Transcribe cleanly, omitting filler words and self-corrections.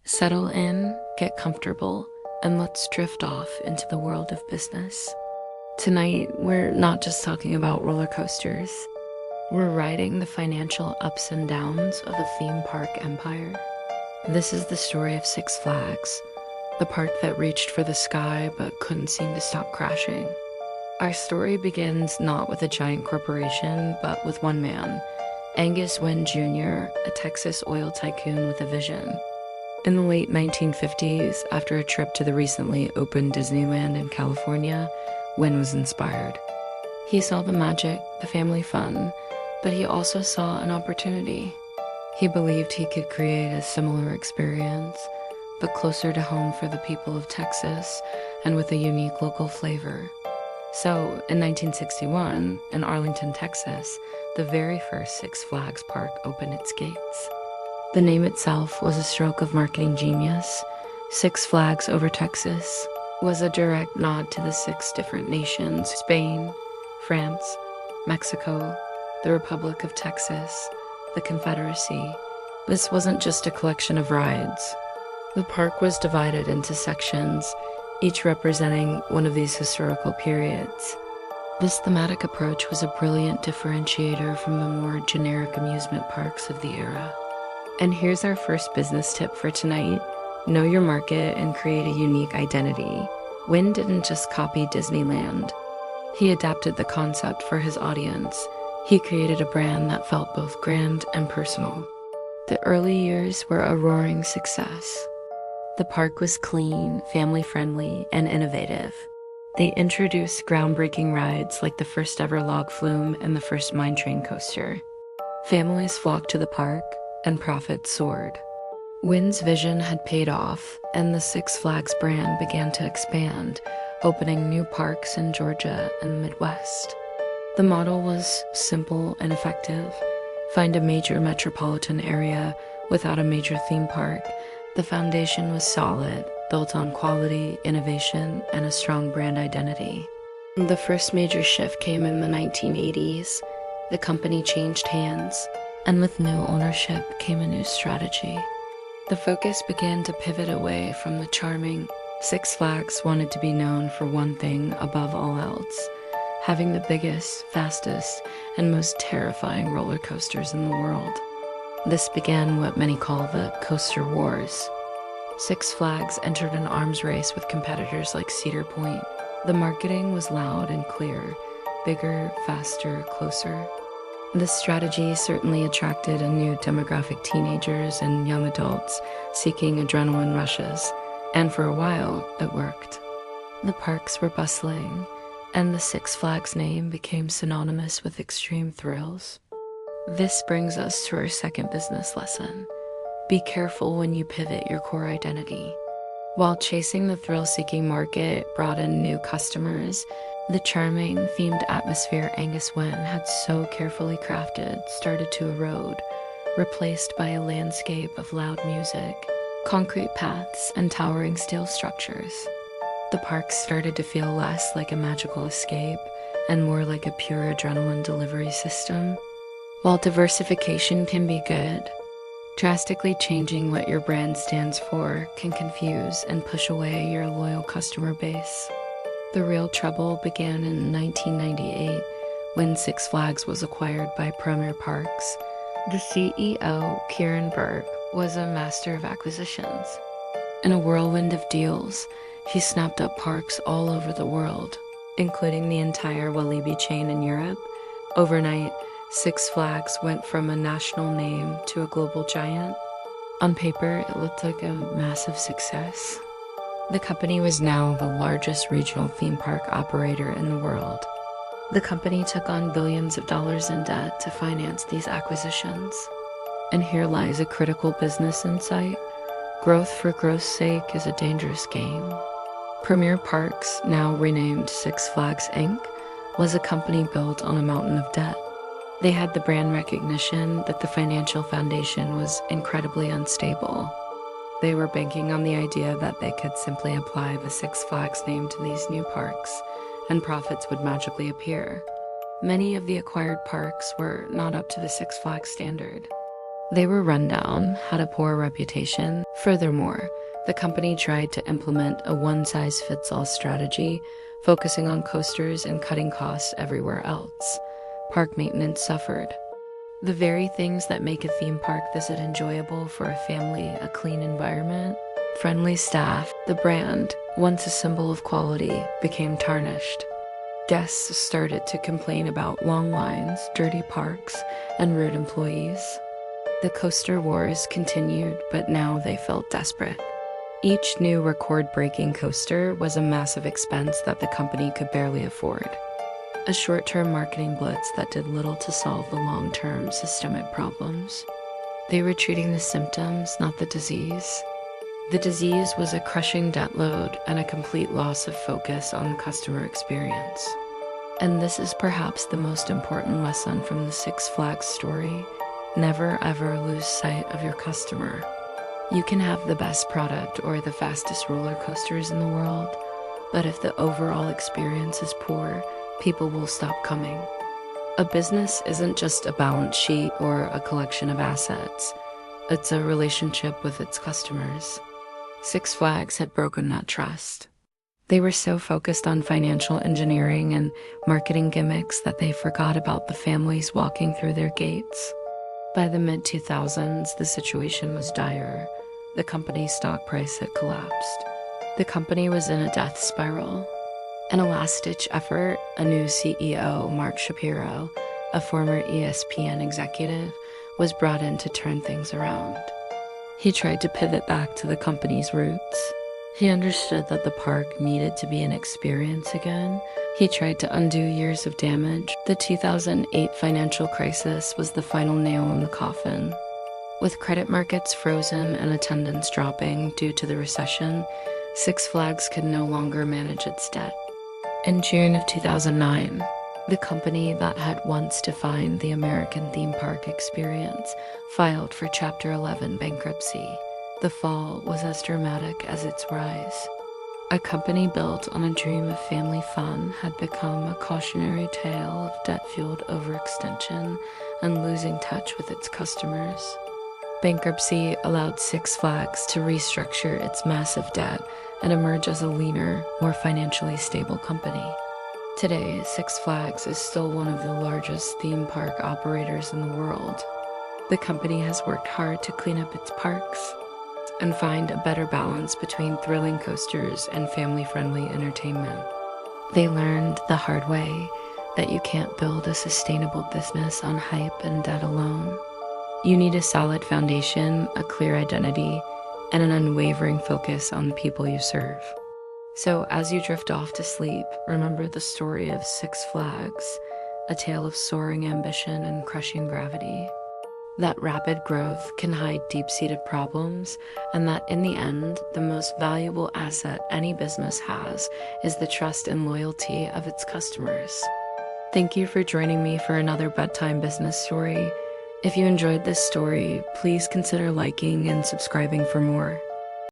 Settle in, get comfortable, and let's drift off into the world of business. Tonight, we're not just talking about roller coasters. We're riding the financial ups and downs of a theme park empire. This is the story of Six Flags, the park that reached for the sky but couldn't seem to stop crashing. Our story begins not with a giant corporation, but with one man, Angus Wynn Jr., a Texas oil tycoon with a vision. In the late 1950s, after a trip to the recently opened Disneyland in California, Wynn was inspired. He saw the magic, the family fun, but he also saw an opportunity. He believed he could create a similar experience, but closer to home for the people of Texas and with a unique local flavor. So, in 1961, in Arlington, Texas, the very first Six Flags park opened its gates. The name itself was a stroke of marketing genius. Six Flags over Texas was a direct nod to the 6 different nations: Spain, France, Mexico, the Republic of Texas, the Confederacy. This wasn't just a collection of rides. The park was divided into sections, each representing one of these historical periods. This thematic approach was a brilliant differentiator from the more generic amusement parks of the era. And here's our first business tip for tonight: know your market and create a unique identity. Wynn didn't just copy Disneyland. He adapted the concept for his audience. He created a brand that felt both grand and personal. The early years were a roaring success. The park was clean, family-friendly, and innovative. They introduced groundbreaking rides like the first ever log flume and the first mine train coaster. Families flocked to the park, and profits soared. Wynn's vision had paid off, and the Six Flags brand began to expand, opening new parks in Georgia and the Midwest. The model was simple and effective. Find a major metropolitan area without a major theme park. The foundation was solid, built on quality, innovation, and a strong brand identity. The first major shift came in the 1980s. The company changed hands, and with new ownership came a new strategy. The focus began to pivot away from the charming. Six Flags wanted to be known for one thing above all else: having the biggest, fastest, and most terrifying roller coasters in the world. This began what many call the Coaster Wars. Six Flags entered an arms race with competitors like Cedar Point. The marketing was loud and clear: bigger, faster, closer. This strategy certainly attracted a new demographic: teenagers and young adults seeking adrenaline rushes. And for a while, it worked. The parks were bustling, and the Six Flags name became synonymous with extreme thrills. This brings us to our second business lesson. Be careful when you pivot your core identity. While chasing the thrill-seeking market brought in new customers, the charming, themed atmosphere Angus Wynn had so carefully crafted started to erode, replaced by a landscape of loud music, concrete paths, and towering steel structures. The park started to feel less like a magical escape and more like a pure adrenaline delivery system. While diversification can be good, drastically changing what your brand stands for can confuse and push away your loyal customer base. The real trouble began in 1998 when Six Flags was acquired by Premier Parks. The CEO, Kieran Burke, was a master of acquisitions. In a whirlwind of deals, he snapped up parks all over the world, including the entire Walibi chain in Europe. Overnight, Six Flags went from a national name to a global giant. On paper, it looked like a massive success. The company was now the largest regional theme park operator in the world. The company took on billions of dollars in debt to finance these acquisitions. And here lies a critical business insight: growth for growth's sake is a dangerous game. Premier Parks, now renamed Six Flags Inc., was a company built on a mountain of debt. They had the brand recognition, but the financial foundation was incredibly unstable. They were banking on the idea that they could simply apply the Six Flags name to these new parks, and profits would magically appear. Many of the acquired parks were not up to the Six Flags standard. They were run down, had a poor reputation. Furthermore, the company tried to implement a one-size-fits-all strategy, focusing on coasters and cutting costs everywhere else. Park maintenance suffered. The very things that make a theme park visit enjoyable for a family, a clean environment, friendly staff, the brand, once a symbol of quality, became tarnished. Guests started to complain about long lines, dirty parks, and rude employees. The coaster wars continued, but now they felt desperate. Each new record-breaking coaster was a massive expense that the company could barely afford. A short-term marketing blitz that did little to solve the long-term systemic problems. They were treating the symptoms, not the disease. The disease was a crushing debt load and a complete loss of focus on the customer experience. And this is perhaps the most important lesson from the Six Flags story. Never ever lose sight of your customer. You can have the best product or the fastest roller coasters in the world, but if the overall experience is poor, people will stop coming. A business isn't just a balance sheet or a collection of assets. It's a relationship with its customers. Six Flags had broken that trust. They were so focused on financial engineering and marketing gimmicks that they forgot about the families walking through their gates. By the mid-2000s, the situation was dire. The company's stock price had collapsed. The company was in a death spiral. In a last-ditch effort, a new CEO, Mark Shapiro, a former ESPN executive, was brought in to turn things around. He tried to pivot back to the company's roots. He understood that the park needed to be an experience again. He tried to undo years of damage. The 2008 financial crisis was the final nail in the coffin. With credit markets frozen and attendance dropping due to the recession, Six Flags could no longer manage its debt. In June of 2009, the company that had once defined the American theme park experience filed for Chapter 11 bankruptcy. The fall was as dramatic as its rise. A company built on a dream of family fun had become a cautionary tale of debt-fueled overextension and losing touch with its customers. Bankruptcy allowed Six Flags to restructure its massive debt and emerge as a leaner, more financially stable company. Today, Six Flags is still one of the largest theme park operators in the world. The company has worked hard to clean up its parks and find a better balance between thrilling coasters and family-friendly entertainment. They learned the hard way that you can't build a sustainable business on hype and debt alone. You need a solid foundation, a clear identity, and an unwavering focus on the people you serve. So as you drift off to sleep, remember the story of Six Flags, a tale of soaring ambition and crushing gravity. That rapid growth can hide deep-seated problems, and that in the end, the most valuable asset any business has is the trust and loyalty of its customers. Thank you for joining me for another bedtime business story. If you enjoyed this story, please consider liking and subscribing for more.